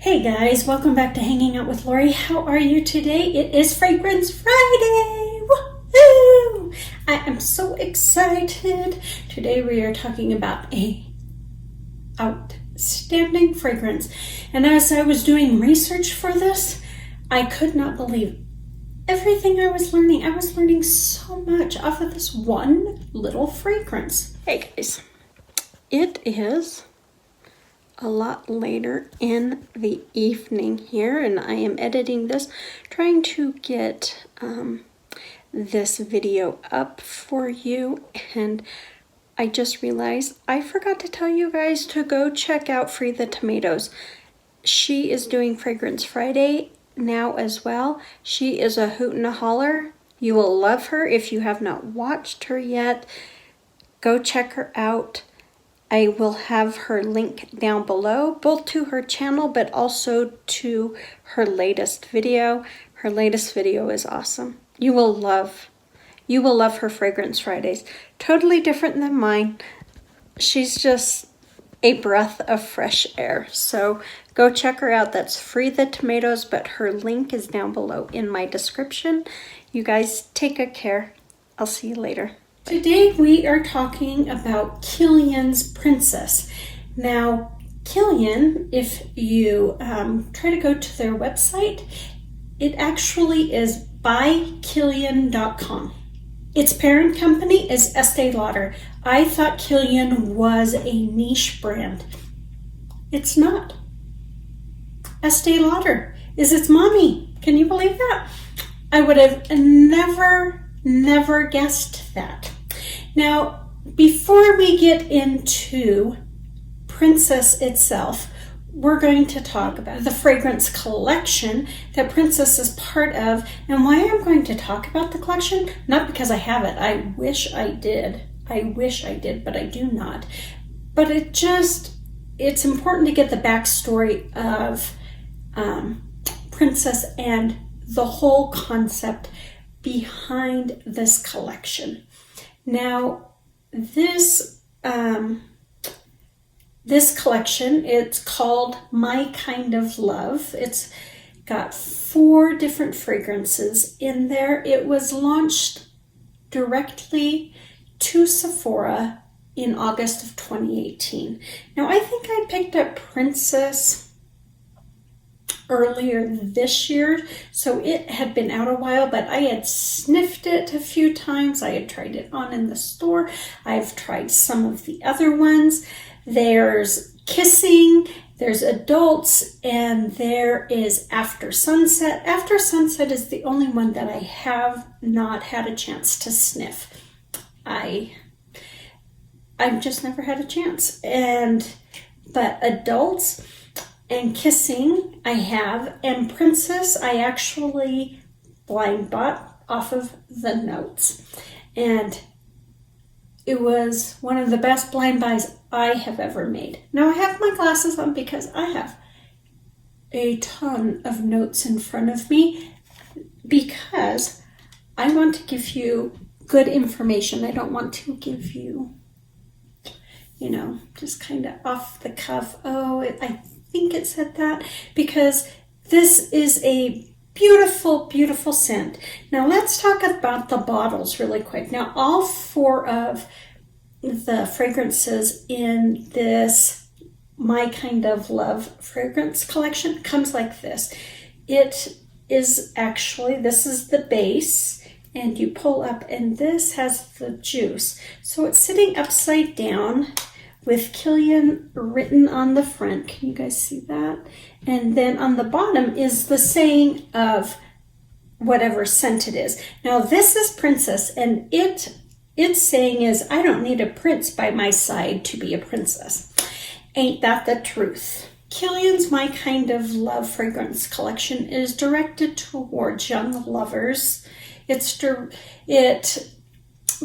Hey guys, welcome back to Hanging Out with Lori. How are you today? It is Fragrance Friday! Woohoo! I am so excited. Today we are talking about a outstanding fragrance. And as I was doing research for this, I could not believe everything I was learning. I was learning so much off of this one little fragrance. Hey guys, it is a lot later in the evening here, and I am editing this, trying to get this video up for you, and I just realized I forgot to tell you guys to go check out Free the Tomatoes. She is doing Fragrance Friday now as well. She is a hoot and a holler. You will love her. If you have not watched her yet, go check her out. I will have her link down below, both to her channel, but also to her latest video. Her latest video is awesome. You will love her Fragrance Fridays. Totally different than mine. She's just a breath of fresh air. So go check her out. That's Free the Tomatoes, but her link is down below in my description. You guys take good care. I'll see you later. Today we are talking about Killian's Princess. Now, Killian, if you try to go to their website, it actually is bykillian.com. Its parent company is Estee Lauder. I thought Killian was a niche brand. It's not. Estee Lauder is its mommy. Can you believe that? I would have never guessed that. Now, before we get into Princess itself, we're going to talk about the fragrance collection that Princess is part of, and why I'm going to talk about the collection, not because I have it. I wish I did, but I do not. But it's important to get the backstory of Princess and the whole concept behind this collection. Now, this collection, it's called My Kind of Love. It's got 4 different fragrances in there. It was launched directly to Sephora in August of 2018. Now, I think I picked up Princess earlier this year, so it had been out a while, but I had sniffed it a few times. I had tried it on in the store. I've tried some of the other ones. There's Kissing, there's Adults, and there is After Sunset. After Sunset is the only one that I have not had a chance to sniff. I've just never had a chance. But Adults and Kissing I have, and Princess I actually blind bought off of the notes, and it was one of the best blind buys I have ever made. Now I have my glasses on because I have a ton of notes in front of me because I want to give you good information. I don't want to give you, just kind of off the cuff, I think it said that, because this is a beautiful, beautiful scent. Now let's talk about the bottles really quick. Now all 4 of the fragrances in this My Kind of Love fragrance collection comes like this. It is actually, this is the base, and you pull up, and this has the juice. So it's sitting upside down with Killian written on the front. Can you guys see that? And then on the bottom is the saying of whatever scent it is. Now this is Princess, and its saying is, I don't need a prince by my side to be a princess. Ain't that the truth? Killian's My Kind of Love fragrance collection is directed towards young lovers. It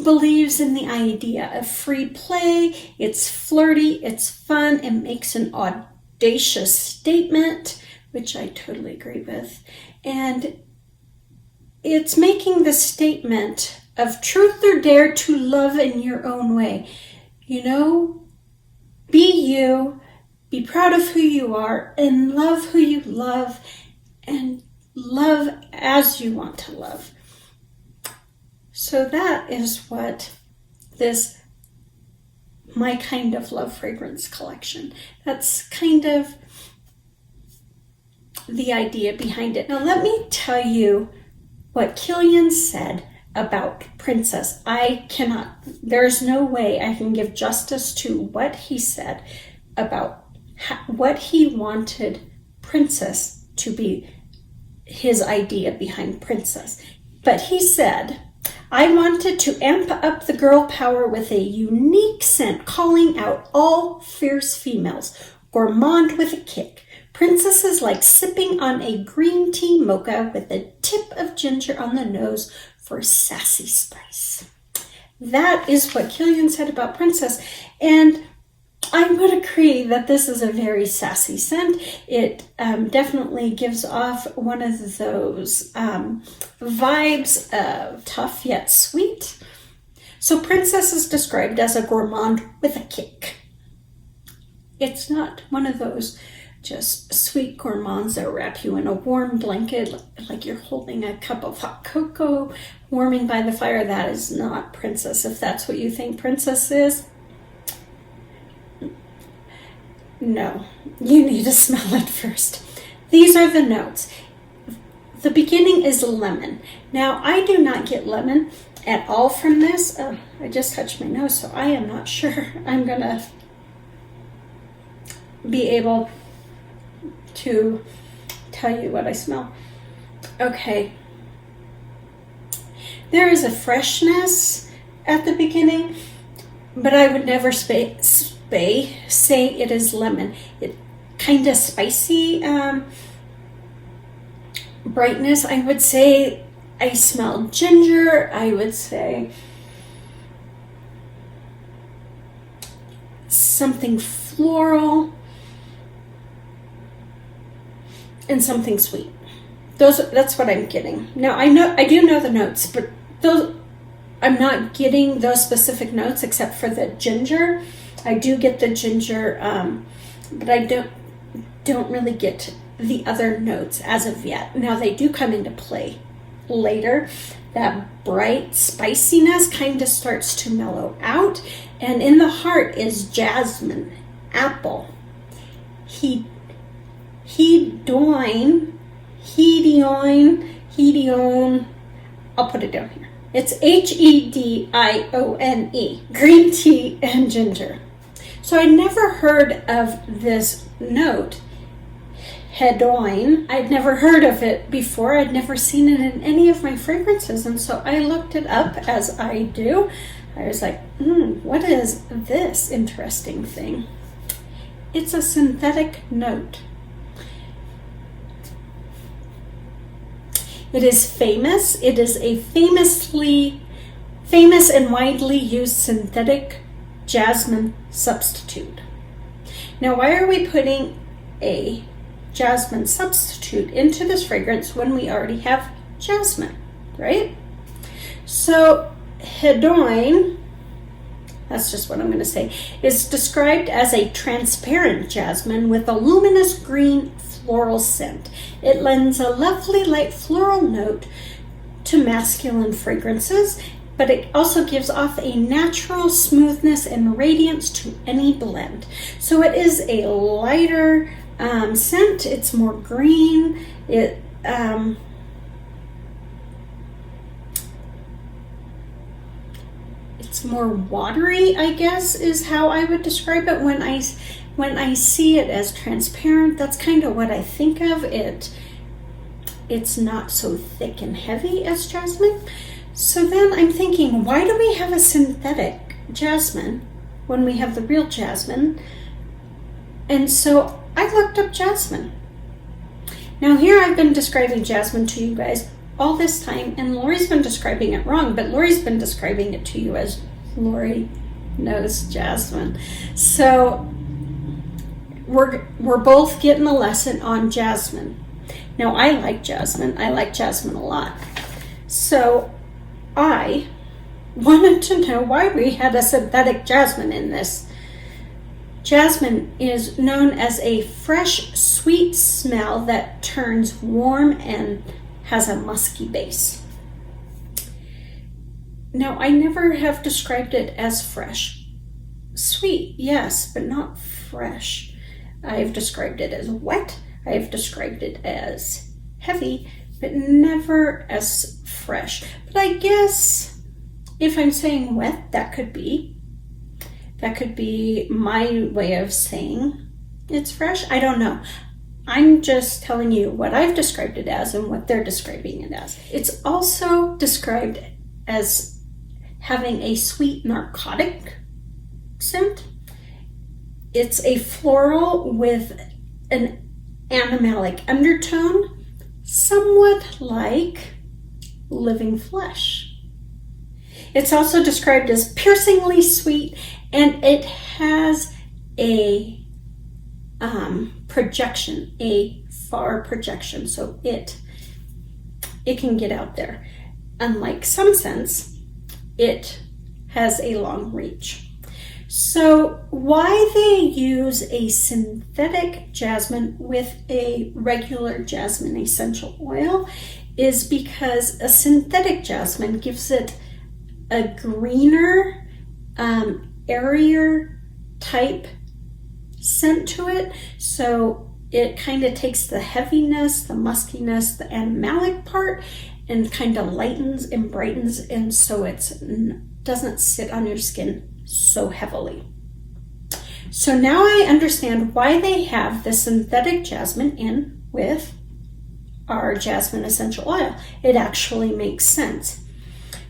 believes in the idea of free play. It's flirty, it's fun, it makes an audacious statement, which I totally agree with. And it's making the statement of truth or dare to love in your own way. Be you, be proud of who you are and love who you love and love as you want to love. So that is what this My Kind of Love fragrance collection, that's kind of the idea behind it. Now let me tell you what Killian said about Princess. There's no way I can give justice to what he said about what he wanted Princess to be, his idea behind Princess. But he said, I wanted to amp up the girl power with a unique scent calling out all fierce females, gourmand with a kick. Princess is like sipping on a green tea mocha with a tip of ginger on the nose for sassy spice. That is what Killian said about Princess, and I would agree that this is a very sassy scent. It definitely gives off one of those vibes of tough yet sweet. So Princess is described as a gourmand with a kick. It's not one of those just sweet gourmands that wrap you in a warm blanket like you're holding a cup of hot cocoa warming by the fire. That is not Princess. If that's what you think Princess is, no, you need to smell it first. These are the notes. The beginning is lemon. Now, I do not get lemon at all from this. I just touched my nose, so I am not sure I'm going to be able to tell you what I smell. Okay. There is a freshness at the beginning, but I would never say it is lemon. It kind of spicy brightness. I would say I smell ginger. I would say something floral and something sweet. That's what I'm getting. Now I do know the notes, but I'm not getting those specific notes except for the ginger. I do get the ginger, but I don't really get the other notes as of yet. Now they do come into play later. That bright spiciness kind of starts to mellow out, and in the heart is jasmine, apple, hedione. I'll put it down here. It's Hedione, green tea and ginger. So I never heard of this note, hedione. I'd never heard of it before. I'd never seen it in any of my fragrances. And so I looked it up, as I do. I was like, what is this interesting thing? It's a synthetic note. It is famous. It is a famous and widely used synthetic jasmine substitute. Now, why are we putting a jasmine substitute into this fragrance when we already have jasmine, right? So, hedione, that's just what I'm going to say, is described as a transparent jasmine with a luminous green floral scent. It lends a lovely light floral note to masculine fragrances, but it also gives off a natural smoothness and radiance to any blend. So it is a lighter scent. It's more green. It's more watery, I guess, is how I would describe it. When I see it as transparent, that's kind of what I think of it. It's not so thick and heavy as jasmine. So then I'm thinking, why do we have a synthetic jasmine when we have the real jasmine? And so I looked up jasmine. Now here I've been describing jasmine to you guys all this time, and Lori's been describing it wrong, but Lori's been describing it to you as Lori knows jasmine. So we're both getting a lesson on jasmine. Now I like jasmine. I like jasmine a lot. So I wanted to know why we had a synthetic jasmine in this Jasmine is known as a fresh, sweet smell that turns warm and has a musky base. Now, I never have described it as fresh. Sweet, yes, but not fresh. I've described it as wet. I've described it as heavy, but never as fresh. But I guess if I'm saying wet, that could be my way of saying it's fresh. I don't know. I'm just telling you what I've described it as and what they're describing it as. It's also described as having a sweet narcotic scent. It's a floral with an animalic undertone, somewhat like living flesh. It's also described as piercingly sweet, and it has a projection, a far projection, so it can get out there. Unlike some scents, it has a long reach. So why they use a synthetic jasmine with a regular jasmine essential oil is because a synthetic jasmine gives it a greener, airier type scent to it. So it kind of takes the heaviness, the muskiness, the animalic part, and kind of lightens and brightens, and so it doesn't sit on your skin so heavily. So now I understand why they have the synthetic jasmine in with our jasmine essential oil. It actually makes sense.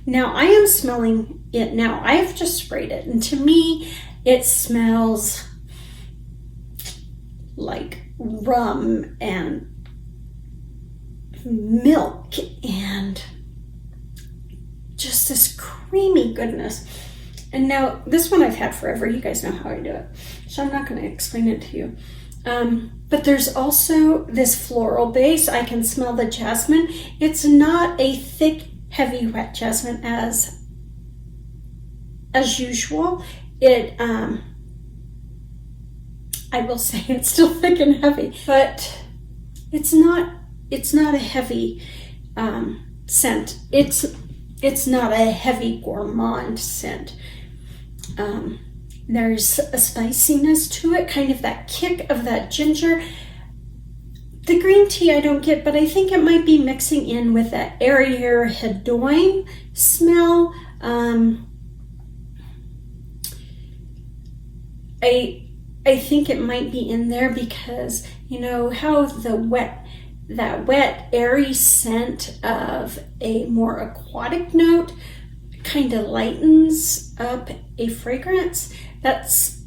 Now I am smelling it now. I've just sprayed it, and to me it smells like rum and milk and just this creamy goodness. And now this one I've had forever. You guys know how I do it, so I'm not going to explain it to you. But there's also this floral base. I can smell the jasmine. It's not a thick, heavy, wet jasmine as usual. I will say it's still thick and heavy, but it's not a heavy scent. It's not a heavy gourmand scent. There's a spiciness to it, kind of that kick of that ginger. The green tea I don't get, but I think it might be mixing in with that airier hedone smell. I think it might be in there because you know how that wet, airy scent of a more aquatic note kind of lightens up a fragrance. That's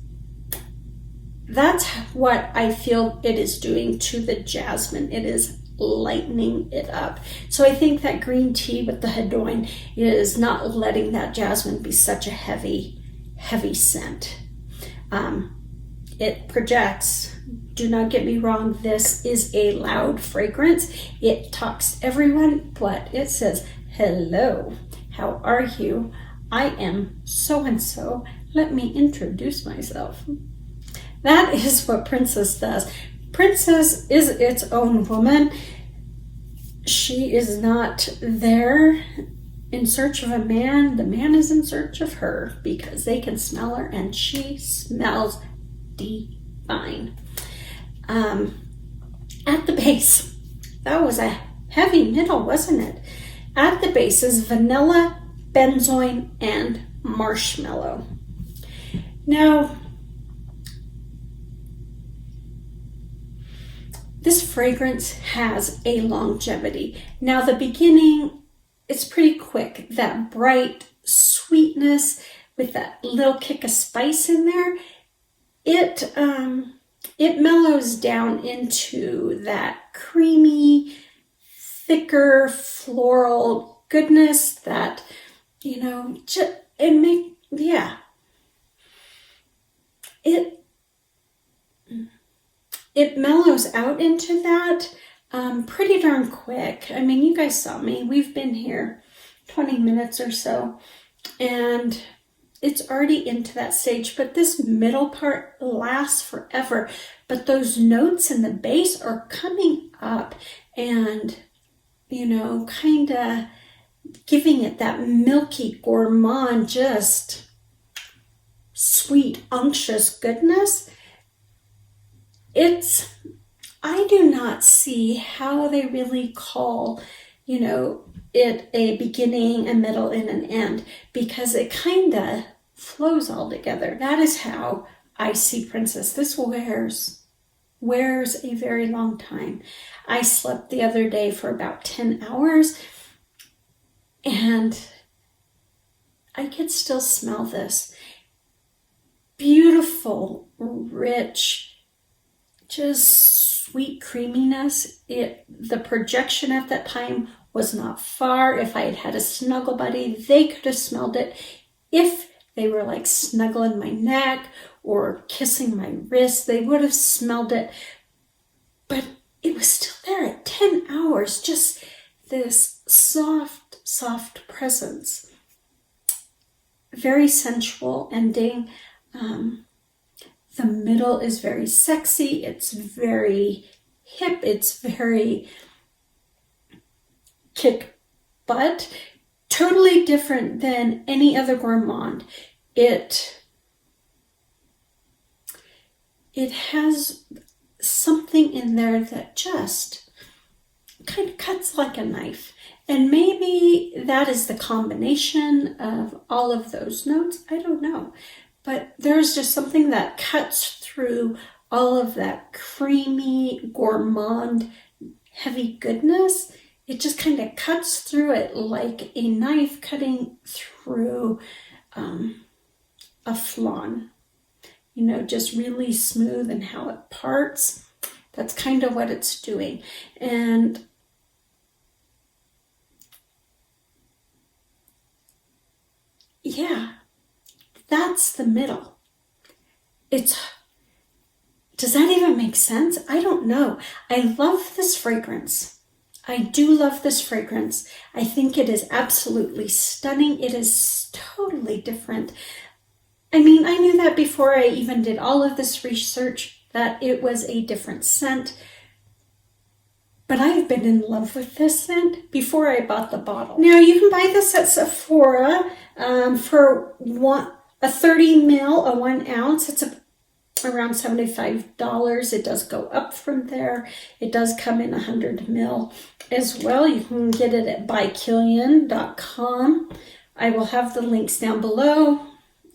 what I feel it is doing to the jasmine. It is lightening it up. So I think that green tea with the hedone is not letting that jasmine be such a heavy scent. It projects. Do not get me wrong, this is a loud fragrance. It talks to everyone, but it says, hello, how are you? I am so-and-so. Let me introduce myself. That is what Princess does. Princess is its own woman. She is not there in search of a man. The man is in search of her because they can smell her, and she smells divine. At the base, that was a heavy middle, wasn't it? At the base is vanilla, benzoin, and marshmallow. Now, this fragrance has a longevity. Now, the beginning, it's pretty quick. That bright sweetness with that little kick of spice in there, it mellows down into that creamy, thicker floral goodness that, you know, it mellows out into that pretty darn quick. I mean, you guys saw me. We've been here 20 minutes or so, and it's already into that stage, but this middle part lasts forever. But those notes in the base are coming up and, you know, kind of giving it that milky gourmand, just sweet, unctuous goodness. I do not see how they really call, you know, it a beginning, a middle, and an end, because it kind of flows all together. That is how I see Princess. This wears a very long time. I slept the other day for about 10 hours and I could still smell this beautiful, rich, just sweet creaminess. The projection at that time was not far. If I had had a snuggle buddy, they could have smelled it. If they were like snuggling my neck or kissing my wrist, they would have smelled it. But it was still there at 10 hours, just this soft, soft presence. Very sensual ending. The middle is very sexy. It's very hip. It's very kick butt. Totally different than any other gourmand. It has something in there that just kind of cuts like a knife. And maybe that is the combination of all of those notes. I don't know. But there's just something that cuts through all of that creamy, gourmand, heavy goodness. It just kind of cuts through it like a knife cutting through a flan. You know, just really smooth and how it parts. That's kind of what it's doing. And yeah, that's the middle. Does that even make sense? I don't know. I love this fragrance. I do love this fragrance. I think it is absolutely stunning. It is totally different. I mean, I knew that before I even did all of this research, that it was a different scent. But I've been in love with this scent before I bought the bottle. Now, you can buy this at Sephora for a 30 ml, a 1 ounce. It's around $75. It does go up from there. It does come in 100 ml as well. You can get it at bykillian.com. I will have the links down below.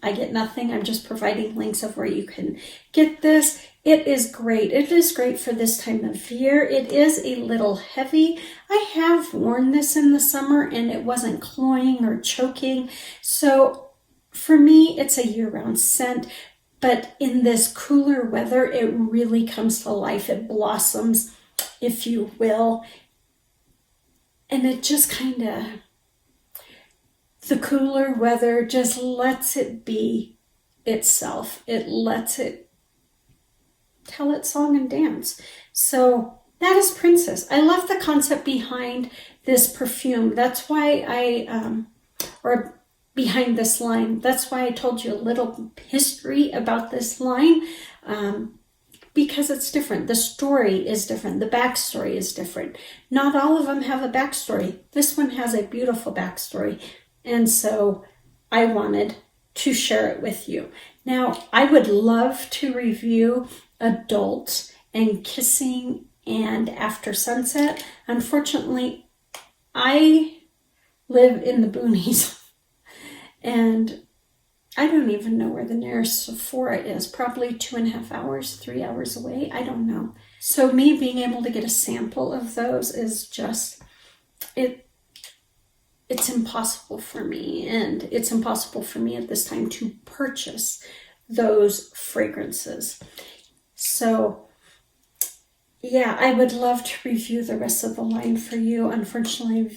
I get nothing. I'm just providing links of where you can get this. It is great. It is great for this time of year. It is a little heavy. I have worn this in the summer and it wasn't cloying or choking. So for me, it's a year-round scent. But in this cooler weather, it really comes to life. It blossoms, if you will. And it just kind of, the cooler weather just lets it be itself. It lets it tell its song and dance. So that is Princess. I love the concept behind this perfume. That's why or behind this line. That's why I told you a little history about this line, because it's different. The story is different. The backstory is different. Not all of them have a backstory. This one has a beautiful backstory. And so I wanted to share it with you. Now, I would love to review Adult and Kissing and After Sunset. Unfortunately, I live in the boonies. And I don't even know where the nearest Sephora is. Probably 2.5 hours, 3 hours away. I don't know. So me being able to get a sample of those is just, it's impossible for me. And it's impossible for me at this time to purchase those fragrances. So yeah, I would love to review the rest of the line for you. Unfortunately,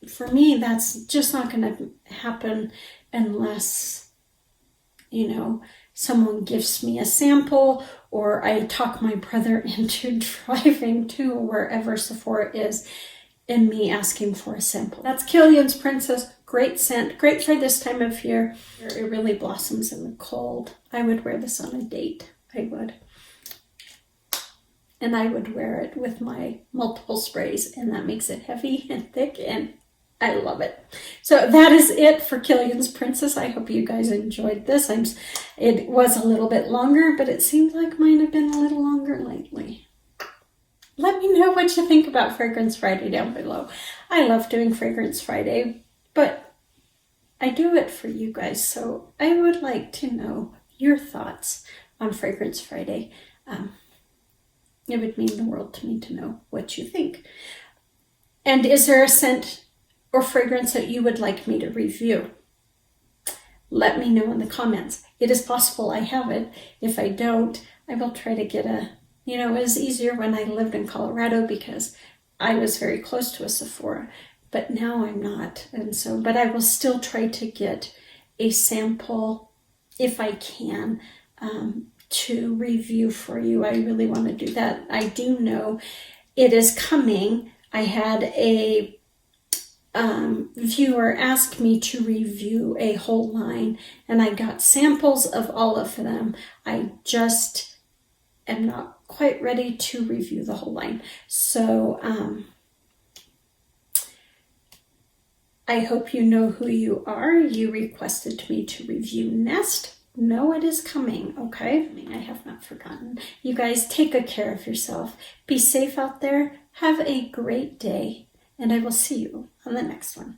for me, that's just not going to happen unless, you know, someone gives me a sample or I talk my brother into driving to wherever Sephora is and me asking for a sample. That's Killian's Princess. Great scent, great for this time of year. It really blossoms in the cold. I would wear this on a date. I would. And I would wear it with my multiple sprays, and that makes it heavy and thick, and I love it. So that is it for Killian's Princess. I hope you guys enjoyed this. It was a little bit longer, but it seems like mine have been a little longer lately. Let me know what you think about Fragrance Friday down below. I love doing Fragrance Friday, but I do it for you guys, so I would like to know your thoughts on Fragrance Friday. It would mean the world to me to know what you think. And is there a scent or fragrance that you would like me to review? Let me know in the comments. It is possible I have it. If I don't, I will try to get a, it was easier when I lived in Colorado because I was very close to a Sephora, but now I'm not. And so, but I will still try to get a sample if I can, to review for you. I really want to do that. I do know it is coming. I had a viewer ask me to review a whole line, and I got samples of all of them. I just am not quite ready to review the whole line. So I hope you know who you are. You requested me to review Nest. No, it is coming, okay? I have not forgotten. You guys, take good care of yourself. Be safe out there. Have a great day, and I will see you on the next one.